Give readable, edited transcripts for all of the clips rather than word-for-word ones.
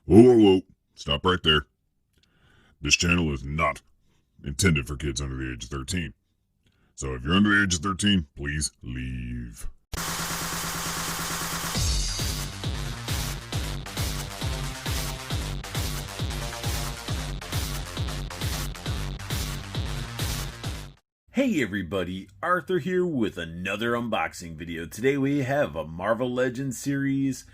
Whoa, whoa, whoa. Stop right there. This channel is not intended for kids under the age of 13. So if you're under the age of 13, please leave. Hey everybody, Arthur here with another unboxing video. Today we have a Marvel Legends series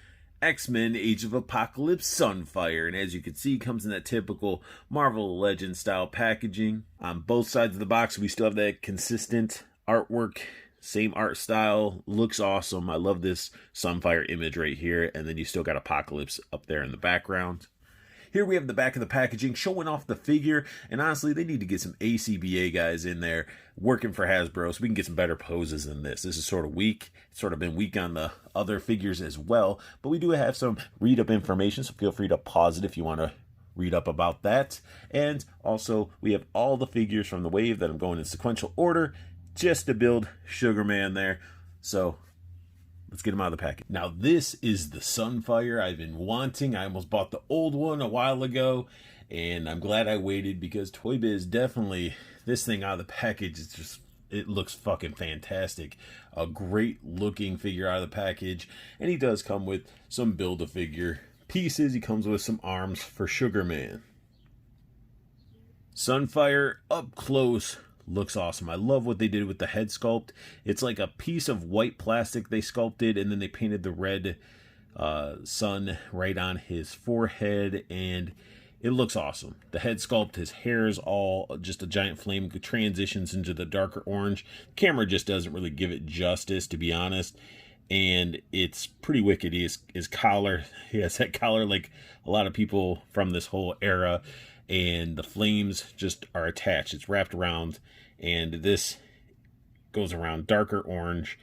X-Men Age of Apocalypse Sunfire, and as you can see, comes in that typical Marvel Legends style packaging. On both sides of the box we still have that consistent artwork, same art style, looks awesome. I love this Sunfire image right here, and then you still got Apocalypse up there in the background. Here we have the back of the packaging showing off the figure, and honestly, they need to get some ACBA guys in there working for Hasbro so we can get some better poses than this. This is sort of weak. It's sort of been weak on the other figures as well, but we do have some read-up information, so feel free to pause it if you want to read up about that. And also, we have all the figures from the wave that I'm going in sequential order just to build Sugar Man there. So let's get them out of the packet. Now, this is the Sunfire I've been wanting. I almost bought the old one a while ago, and I'm glad I waited because Toy Biz definitely, this thing out of the package, it's just, it looks fucking fantastic. A great looking figure out of the package, and he does come with some Build-A-Figure pieces. He comes with some arms for Sugar Man. Sunfire up close looks awesome. I love what they did with the head sculpt. It's like a piece of white plastic they sculpted, and then they painted the red sun right on his forehead, and it looks awesome. The head sculpt, his hair is all just a giant flame, transitions into the darker orange. The camera just doesn't really give it justice, to be honest, and it's pretty wicked. His collar, he has that collar like a lot of people from this whole era, and the flames just are attached. It's wrapped around, and this goes around darker orange.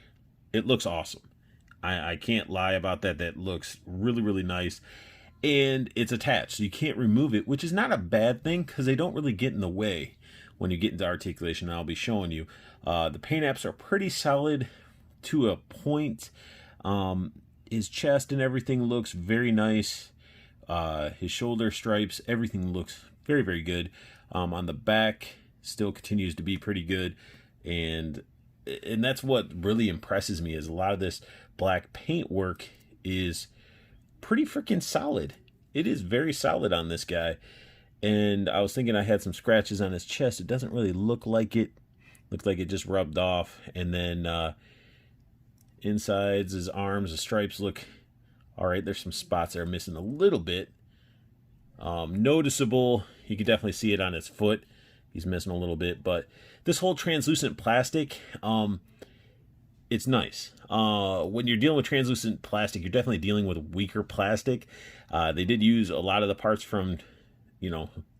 It looks awesome. I can't lie about that. That looks really, really nice. And it's attached, so you can't remove it, which is not a bad thing because they don't really get in the way when you get into articulation. I'll be showing you. The paint apps are pretty solid to a point. His chest and everything looks very nice. His shoulder stripes, everything looks very, very good. On the back, still continues to be pretty good, and that's what really impresses me, is a lot of this black paint work is pretty freaking solid. It is very solid on this guy, and I was thinking I had some scratches on his chest. It doesn't really look like it. Looked like it just rubbed off, and then insides, his arms, the stripes look all right. There's some spots that are missing a little bit. Noticeable. You can definitely see it on his foot. He's missing a little bit, but this whole translucent plastic, it's nice. When you're dealing with translucent plastic, you're definitely dealing with weaker plastic. They did use a lot of the parts from,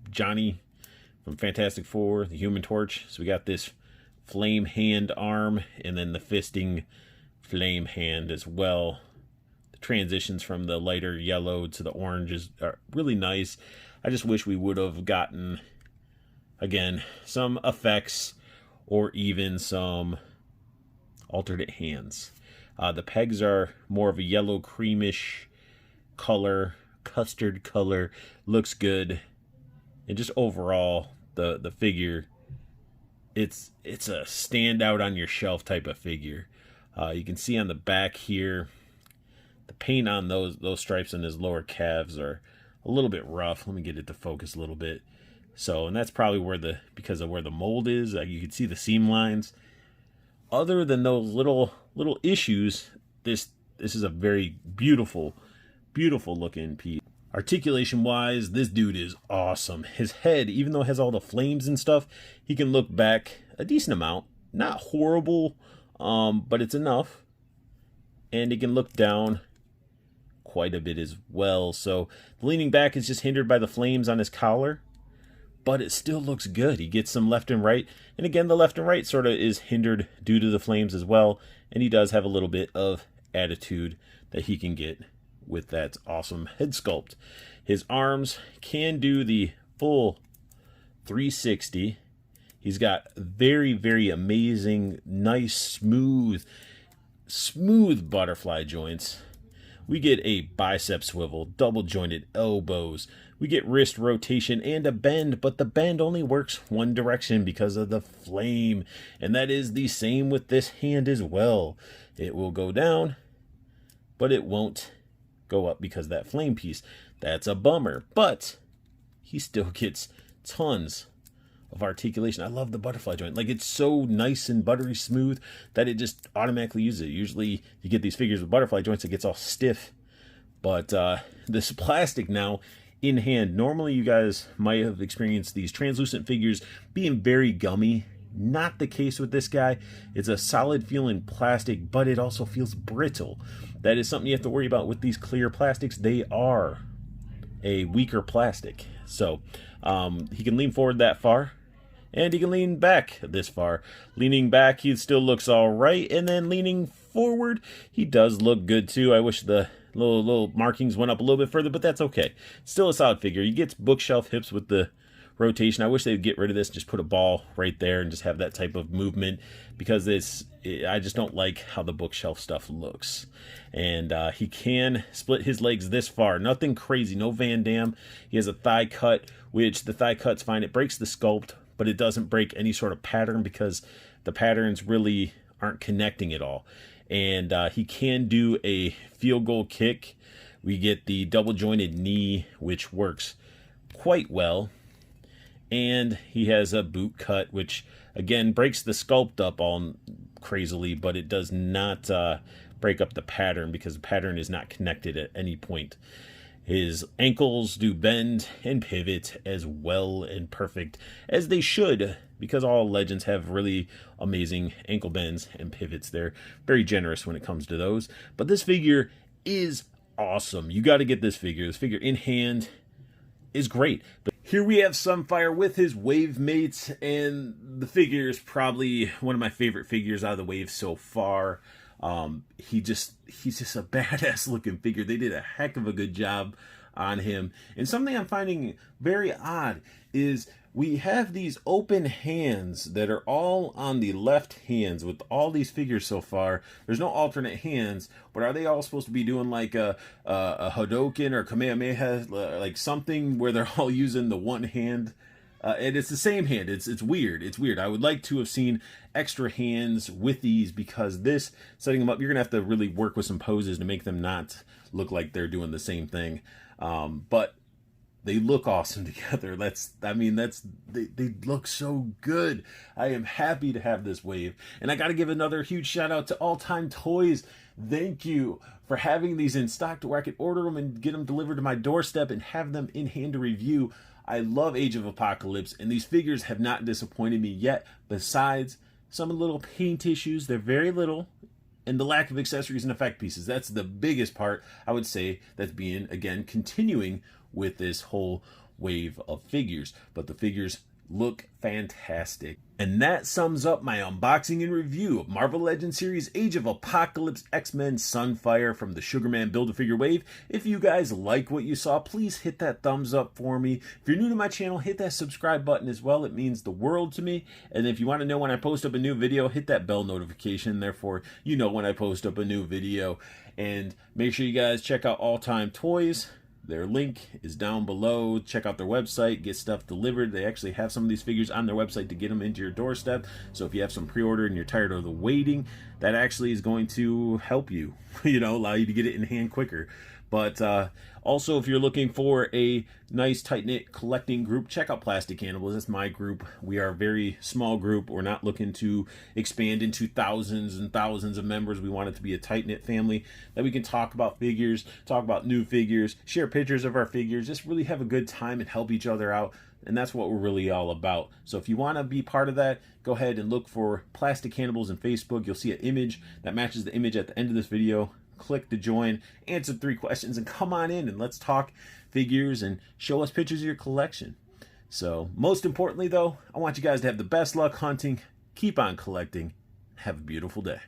Johnny from Fantastic Four, the Human Torch. So we got this flame hand arm, and then the fisting flame hand as well. Transitions from the lighter yellow to the oranges are really nice. I just wish we would have gotten, again, some effects or even some alternate hands. The pegs are more of a yellow creamish color, custard color. Looks good. And just overall, the figure, it's a stand out on your shelf type of figure. You can see on the back here, the paint on those stripes on his lower calves are a little bit rough. Let me get it to focus a little bit. So, and that's probably because of where the mold is. You can see the seam lines. Other than those little issues, this is a very beautiful, beautiful looking piece. Articulation wise, this dude is awesome. His head, even though it has all the flames and stuff, he can look back a decent amount. Not horrible, but it's enough. And he can look down quite a bit as well. So the leaning back is just hindered by the flames on his collar, but it still looks good. He gets some left and right, and again, the left and right sort of is hindered due to the flames as well, and he does have a little bit of attitude that he can get with that awesome head sculpt. His arms can do the full 360. He's got very, very amazing, nice, smooth butterfly joints. We get a bicep swivel, double jointed elbows. We get wrist rotation and a bend, but the bend only works one direction because of the flame. And that is the same with this hand as well. It will go down, but it won't go up because of that flame piece. That's a bummer, but he still gets tons of articulation. I love the butterfly joint. Like, it's so nice and buttery smooth that it just automatically uses it. Usually you get these figures with butterfly joints, it gets all stiff. But this plastic now in hand, normally you guys might have experienced these translucent figures being very gummy. Not the case with this guy. It's a solid feeling plastic, but it also feels brittle. That is something you have to worry about with these clear plastics. They are a weaker plastic. So he can lean forward that far, and he can lean back this far. Leaning back, he still looks all right, and then leaning forward, he does look good too. I wish the little markings went up a little bit further, but that's okay. Still a solid figure. He gets bookshelf hips with the rotation. I wish they'd get rid of this and just put a ball right there and just have that type of movement, because I just don't like how the bookshelf stuff looks. And he can split his legs this far. Nothing crazy, no Van Damme. He has a thigh cut, which the thigh cut's fine. It breaks the sculpt, but it doesn't break any sort of pattern because the patterns really aren't connecting at all. And he can do a field goal kick. We get the double jointed knee, which works quite well. And he has a boot cut, which again breaks the sculpt up all crazily, but it does not break up the pattern because the pattern is not connected at any point. His ankles do bend and pivot as well and perfect as they should, because all legends have really amazing ankle bends and pivots. They're very generous when it comes to those. But this figure is awesome. You got to get this figure. This figure in hand is great. But here we have Sunfire with his wave mates, and the figure is probably one of my favorite figures out of the wave so far. He's just a badass looking figure. They did a heck of a good job on him. And something I'm finding very odd is we have these open hands that are all on the left hands with all these figures so far. There's no alternate hands, but are they all supposed to be doing like a Hadoken or Kamehameha, like something where they're all using the one hand? And it's the same hand. It's weird. It's weird. I would like to have seen extra hands with these, because this, setting them up, you're going to have to really work with some poses to make them not look like they're doing the same thing. But they look awesome together. They look so good. I am happy to have this wave. And I got to give another huge shout out to All Time Toys. Thank you for having these in stock to where I could order them and get them delivered to my doorstep and have them in hand to review. I love Age of Apocalypse, and these figures have not disappointed me yet, besides some little paint issues. They're very little, and the lack of accessories and effect pieces. That's the biggest part, I would say, that's being, again, continuing with this whole wave of figures. But the figures look fantastic. And that sums up my unboxing and review of Marvel Legends series Age of Apocalypse X-Men Sunfire from the Sugarman Build-A-Figure wave. If you guys like what you saw, please hit that thumbs up for me. If you're new to my channel, hit that subscribe button as well. It means the world to me. And if you want to know when I post up a new video, hit that bell notification. Therefore, you know when I post up a new video. And make sure you guys check out All Time Toys. Their link is down below. Check out their website, get stuff delivered. They actually have some of these figures on their website to get them into your doorstep. So if you have some pre-order and you're tired of the waiting, that actually is going to help you, allow you to get it in hand quicker. But also, if you're looking for a nice, tight-knit collecting group, check out Plastic Cannibals. That's my group. We are a very small group. We're not looking to expand into thousands and thousands of members. We want it to be a tight-knit family that we can talk about figures, talk about new figures, share pictures of our figures, just really have a good time and help each other out. And that's what we're really all about. So if you want to be part of that, go ahead and look for Plastic Cannibals on Facebook. You'll see an image that matches the image at the end of this video. Click to join, answer 3 questions, and come on in and let's talk figures and show us pictures of your collection. So most importantly though, I want you guys to have the best luck hunting, keep on collecting, have a beautiful day.